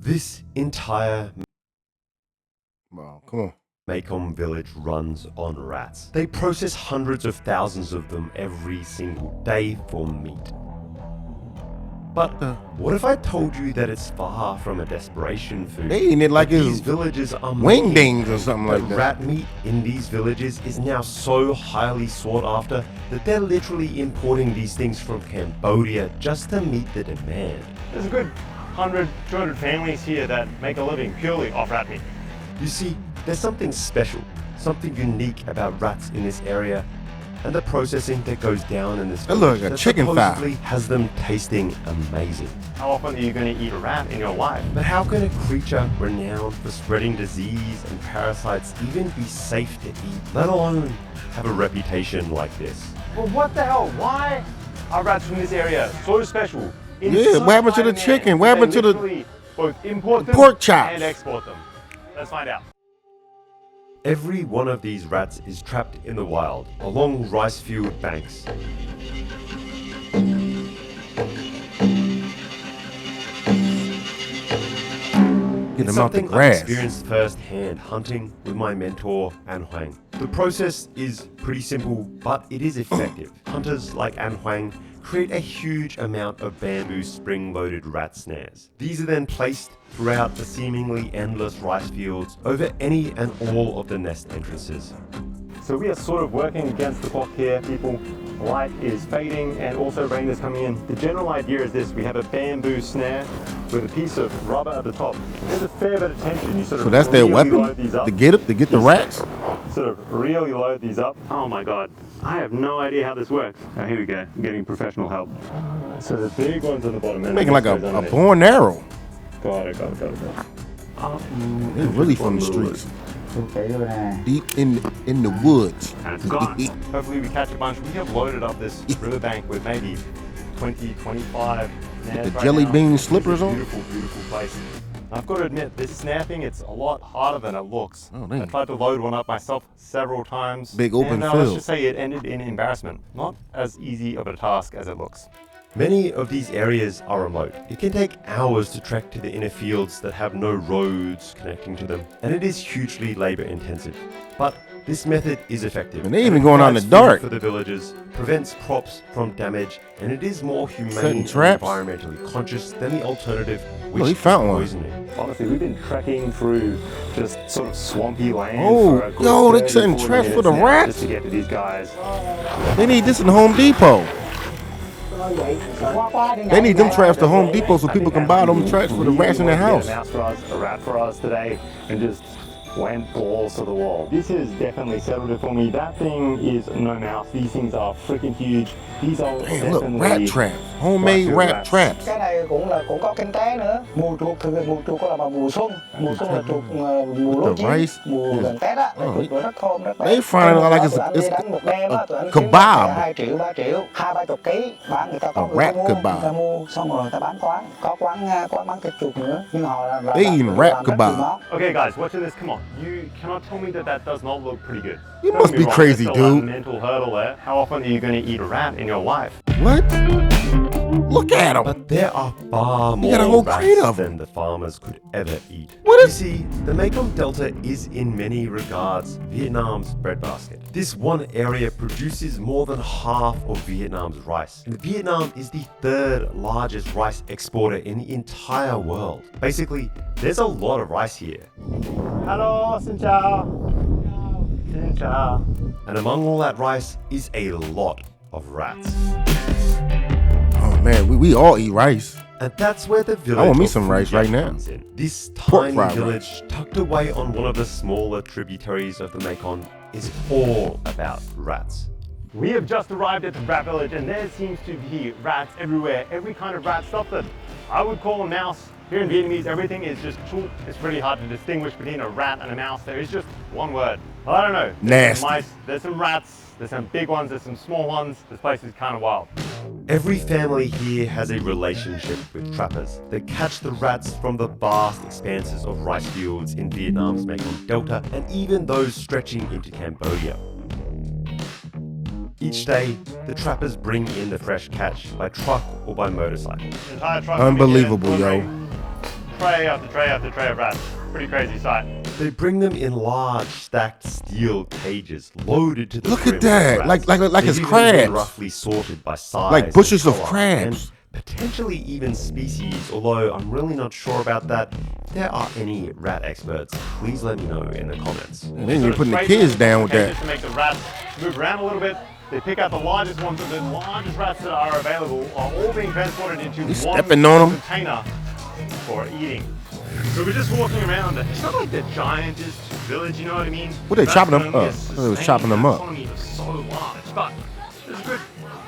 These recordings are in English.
This entire Wow, come on. Mekong village runs on rats. They process hundreds of thousands of them every single day for meat. But what if I told you that it's far from a desperation food? They eating it like it's these villages are wingdings or something like that. Rat meat in these villages is now so highly sought after that they're literally importing these things from Cambodia just to meet the demand. There's a good 100, 200 families here that make a living purely off rat meat. You see, there's something special, something unique about rats in this area, and the processing that goes down in this That look like a that chicken supposedly thigh. has them tasting amazing. How often are you going to eat a rat in your life? But how can a creature renowned for spreading disease and parasites even be safe to eat, let alone have a reputation like this? Well, what the hell? Why are rats from this area so special? Yeah, what happened to the chicken? What happened to the both import them pork chops? and export them? Let's find out. Every one of these rats is trapped in the wild, along rice field banks. Get It's them out the something I grass. experienced firsthand hunting with my mentor, An Huang. The process is pretty simple, but it is effective. Hunters like An Huang create a huge amount of bamboo spring-loaded rat snares. These are then placed throughout the seemingly endless rice fields over any and all of the nest entrances. So we are sort of working against the clock here, people. Light is fading and also rain is coming in. The general idea is this: we have a bamboo snare with a piece of rubber at the top. There's a fair bit of tension. You sort of So that's their really weapon load these up. to get the rats. Sort of really load these up. Oh my god, I have no idea how this works. Oh, here we go. I'm getting professional help. So the big ones on the bottom. And Making like a goes underneath. bow and arrow. Got it. They're really from the streets. Deep in the woods. And it's gone. Hopefully we catch a bunch. We have loaded up this riverbank with maybe 20, 25 snares the right jelly now. bean It's a slippers on? Beautiful, beautiful place. I've got to admit, this snare thing, it's a lot harder than it looks. Oh, I dang. tried to load one up myself several times. Big open and, Let's field. just say it ended in embarrassment. Not as easy of a task as it looks. Many of these areas are remote. It can take hours to trek to the inner fields that have no roads connecting to them, and it is hugely labor intensive. But this method is effective. And they and even it going out in provides the dark. food for the villagers, prevents crops from damage, and it is more humane Setting and traps. environmentally conscious than the alternative, which he is found one. poisoning. Honestly, we've been trekking through just sort of swampy land. Oh, for a good yo, they 30, setting 40 traps for minutes the now rats? Just to get to these guys. They need this in Home Depot. They need them traps to Home Depot so people can buy them traps for the rats in their house. A mouse for us, a rat for us today, and just went balls to the wall. This has definitely settled it for me. That thing is no mouse. These things are freaking huge. These are Damn, look, definitely rat traps. Homemade field rat rats. traps. Cái này cũng có kinh tế nữa. Mùa chuột thường mùa chuột có là vào mùa xuân là chuột mùa lúa chín, rice mùa gần Tết á, chuột nó rất thơm rất They find it like it's đánh một đêm á, tụi anh a kiếm kebab. 2 triệu 3 triệu, 2-30 kg, bán người ta có A người ta rat mua, kebab. người ta mua xong rồi người ta bán quán, có quán bán thịt chuột nữa, nhưng họ là They eating rat làm rất nhiều kebab. món. Okay, guys, watching this. Come on, you cannot tell me that does not look pretty good. You Don't must get be me wrong, crazy, there's still a dude. mental hurdle there. How often are you going to eat a rat in your life? What? Look at them. But there are far more got a whole crate rats of 'em. than the farmers could ever eat. What You is- see, the Mekong Delta is in many regards Vietnam's breadbasket. This one area produces more than half of Vietnam's rice. And Vietnam is the third largest rice exporter in the entire world. Basically, there's a lot of rice here. Hello, xin chào. Xin chào. And among all that rice is a lot of rats. Oh man, we all eat rice. And that's where the village want me of some rice Phu right Giang now. comes in. This Pork tiny fried village tucked away on one of the smaller tributaries of the Mekong is all about rats. We have just arrived at the rat village, and there seems to be rats everywhere. Every kind of rat stuff that I would call a mouse. Here in Vietnamese, everything is just chuk. It's pretty hard to distinguish between a rat and a mouse. There is just one word. I don't know. There's some Nasty. mice, there's some rats, there's some big ones, there's some small ones. This place is kind of wild. Every family here has a relationship with trappers. They catch the rats from the vast expanses of rice fields in Vietnam's Mekong Delta and even those stretching into Cambodia. Each day, the trappers bring in the fresh catch by truck or by motorcycle. Entire truck Unbelievable, yo. tray after tray after tray of rats. Pretty crazy sight. They bring them in large stacked steel cages loaded to the Look brim at that, with like rats. it's They've even been crabs. roughly sorted by size, Like bushes and of colour, crabs. and potentially even species. Although I'm really not sure about that. If there are any rat experts, please let me know in the comments. And then you're putting the kids down with Cages that. to make the rats move around a little bit. They pick out the largest ones, but the largest rats that are available are all being transported into He's one stepping on 'em. container for eating. So we're just walking around. It's not like the giantest village, you know what I mean? What, they Rat chopping them economy up? is I thought they was sustained. chopping them The up. economy is so large, but there's a good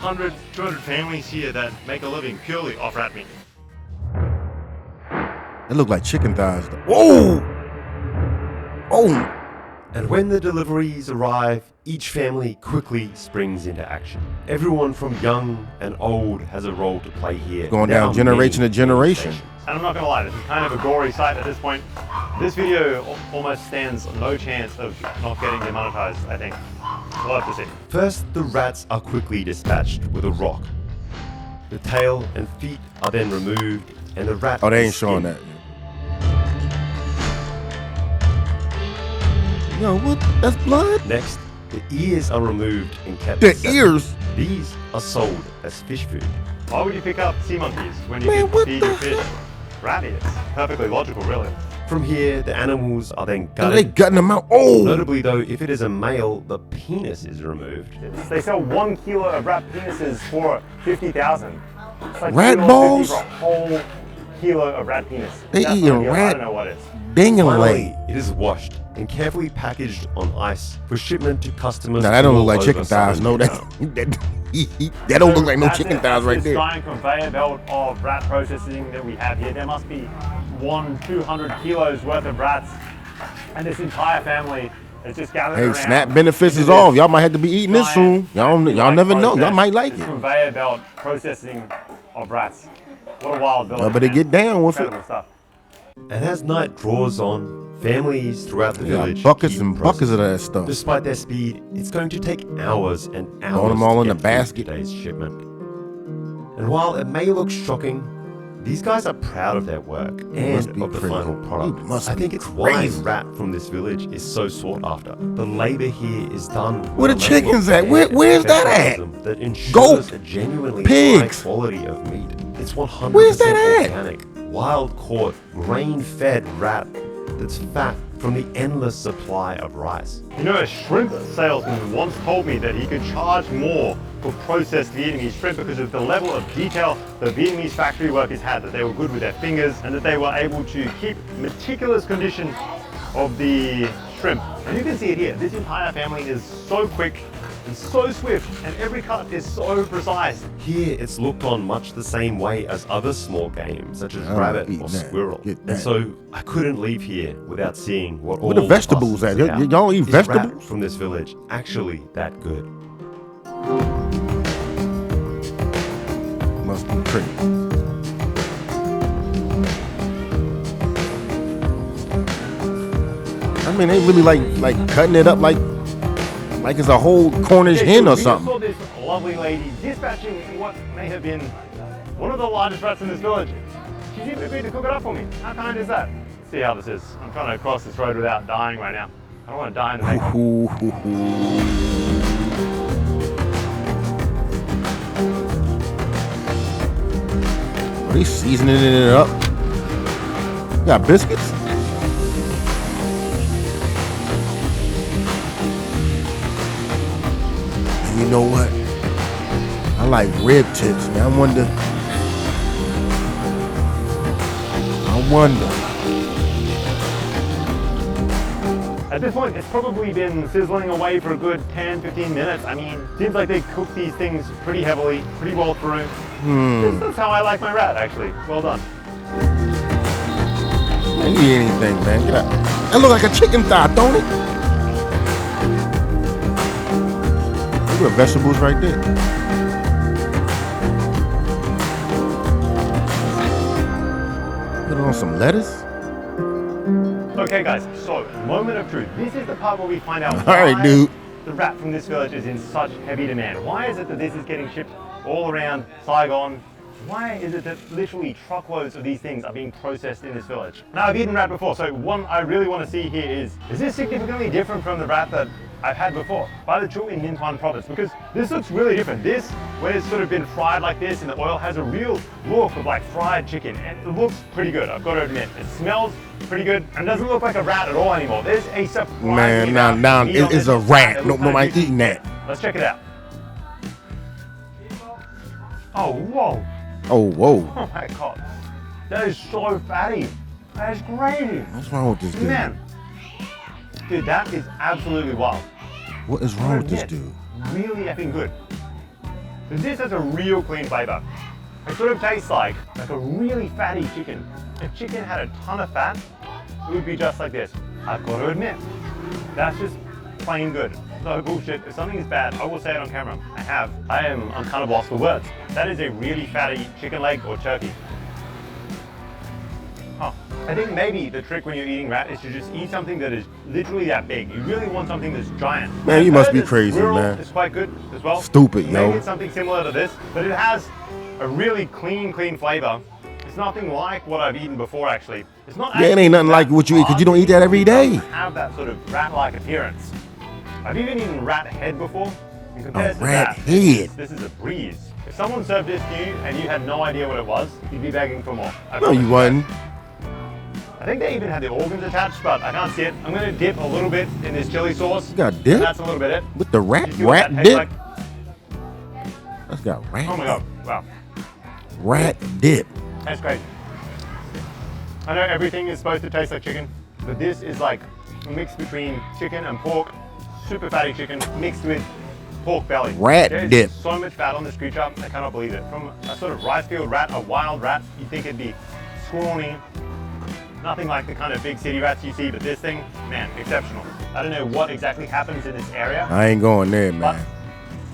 100, 200 families here that make a living purely off rat meat. It look like chicken thighs. Whoa! Oh! And when the deliveries arrive, each family quickly springs into action. Everyone from young and old has a role to play here. Going There down are generation many to generation. stations. And I'm not gonna lie, this is kind of a gory sight at this point. This video almost stands no chance of not getting demonetized, I think. We'll have to see. First, the rats are quickly dispatched with a rock. The tail and feet are then removed, and the rat Oh, they is ain't showing skinned. that. Yo, what? That's blood? Next, the ears are removed and kept The separate. ears? These are sold as fish food. Why would you pick up sea monkeys when you Man, can what feed the your fish rat ears? Perfectly logical, really. From here, the animals are then Oh, they gutted. gutting them out. Oh! Notably though, if it is a male, the penis is removed. They sell 1 kilo of rat penises for 50,000. It's like Rat $2.50 balls? for a whole kilo of rat penis. They That's eating not a deal. I rat don't know what is. Dingling. Finally, it is washed and carefully packaged on ice for shipment to customers. Now that don't look all like over chicken thighs. southern No, Vietnam. that don't look like no That's chicken it. thighs right This there. giant conveyor belt of rat processing that we have here. There must be 200 kilos worth of rats, and this entire family is just gathered Hey, around. SNAP benefits is This off. Y'all might have to be eating this soon. giant Y'all never know. Y'all process, might like this it. Conveyor belt processing of rats. What a wild village. Y'all better man. get down with it. Incredible stuff. And as night draws on, families throughout the They got village buckets keep and buckets of processing. that stuff. Despite their speed, it's going to take hours and hours Throwing them all to in the get through basket. today's shipment. And while it may look shocking, these guys are proud of their work must and be of the crazy. final product. You must I think be it's why crazy. rat from this village is so sought after. The labor here is done with Where a the level of chickens at? care Where's and that at? professionalism that ensures Goat. a genuinely Pigs. high quality of meat. It's 100% Where's that at? organic, wild-caught, grain-fed rat that's fat from the endless supply of rice. You know, a shrimp salesman once told me that he could charge more for processed Vietnamese shrimp because of the level of detail the Vietnamese factory workers had, that they were good with their fingers and that they were able to keep meticulous condition of the shrimp. And you can see it here. This entire family is so quick and so swift, and every cut is so precise. Here, it's looked on much the same way as other small game, such as I'm rabbit eating or that. squirrel. Get And that. so, I couldn't leave here without seeing what all Where the fuss vegetables is at? Y- about. y'all eat Is rat vegetables? from this village actually that good? Must be pretty. I mean, they really like cutting it up like it's a whole Cornish Okay, hen so or we something. saw this lovely lady dispatching what may have been one of the largest rats in this village. She's even agreed to cook it up for me. How kind is that? Let's see how this is. I'm trying to cross this road without dying right now. I don't want to die in the make. Ooh, hoo, hoo. Are they seasoning it up? Got biscuits? And you know what? I like rib tips, man. I wonder. At this point, it's probably been sizzling away for a good 10, 15 minutes. I mean, seems like they cook these things pretty heavily, pretty well through. That's how I like my rat, actually. Well done. Man, you eat anything, man. Get out. That look like a chicken thigh, don't it? Look at vegetables right there. Put on some lettuce. Okay, guys, so moment of truth. This is the part where we find out All right, why dude. the rat from this village is in such heavy demand. Why is it that this is getting shipped all around Saigon Why is it that literally truckloads of these things are being processed in this village? Now, I've eaten rat before, so one I really want to see here is this significantly different from the rat that I've had before by the Chu in Ninh Thuan province? Because this looks really different. This, when it's sort of been fried like this in the oil, has a real look of like fried chicken, and it looks pretty good, I've got to admit. It smells pretty good and doesn't look like a rat at all anymore. There's a surprising now it is a rat. Nobody's eating that. Let's check it out. Oh, whoa. Oh, whoa. Oh my God. That is so fatty. That is crazy. What's wrong with this dude? Man. Dude, that is absolutely wild. What is wrong with this dude? Really effing good. This has a real clean flavor. It sort of tastes like a really fatty chicken. If chicken had a ton of fat, it would be just like this. I've got to admit, that's just plain good. No bullshit. If something is bad, I will say it on camera. I'm kind of lost for words. That is a really fatty chicken leg or turkey. Huh. I think maybe the trick when you're eating rat is to just eat something that is literally that big. You really want something that's giant. Man, you must be crazy, man. It's quite good as well. Stupid, yo. Maybe it's something similar to this, but it has a really clean flavor. It's nothing like what I've eaten before, actually. It's not. Yeah, it ain't nothing like what you eat because you don't eat that every day. It doesn't have that sort of rat-like appearance. I've even eaten rat head before. And compared to rat that, head. This is a breeze. If someone served this to you and you had no idea what it was, you'd be begging for more. No, you wouldn't. I think they even had the organs attached, but I can't see it. I'm going to dip a little bit in this chili sauce. You got dip? And that's a little bit it. With the rat You see what that tastes dip? like? That's got rat. Oh my God, wow. Rat dip. That's great. I know everything is supposed to taste like chicken, but this is like a mix between chicken and pork. Super fatty chicken mixed with pork belly. Rat There's dip. So much fat on this creature, I cannot believe it. From a sort of rice field rat, a wild rat, you think it'd be scrawny, nothing like the kind of big city rats you see, but this thing, man, exceptional. I don't know what exactly happens in this area, I ain't going there, but man.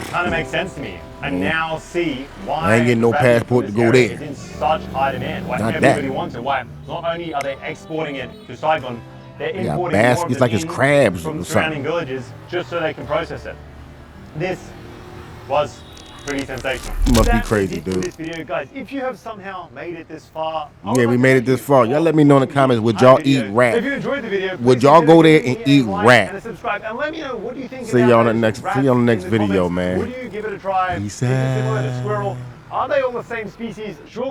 kind of makes sense to me. I now see why I ain't getting no rat meat passport from to this go area there. is in such high demand. Why Not everybody that. wants it. Why not only are they exporting it to Saigon, they're got importing baskets more of like it it's in crabs from or surrounding something. villages just so they can process it. This was pretty sensational. You must be That's crazy, it for dude. This video, guys. If you have somehow made it this far, Yeah, we made it this far. Y'all let me know in the comments, would y'all eat rat? If you enjoyed the video, Would please y'all consider go there giving and me a eat like rat? and a subscribe, and let me know what do you think. See about you on the those next- rats see you on the in next the video, comments. man. Would you give it a try? Peace Is it similar to out. squirrel? Are they all the same species? Sure.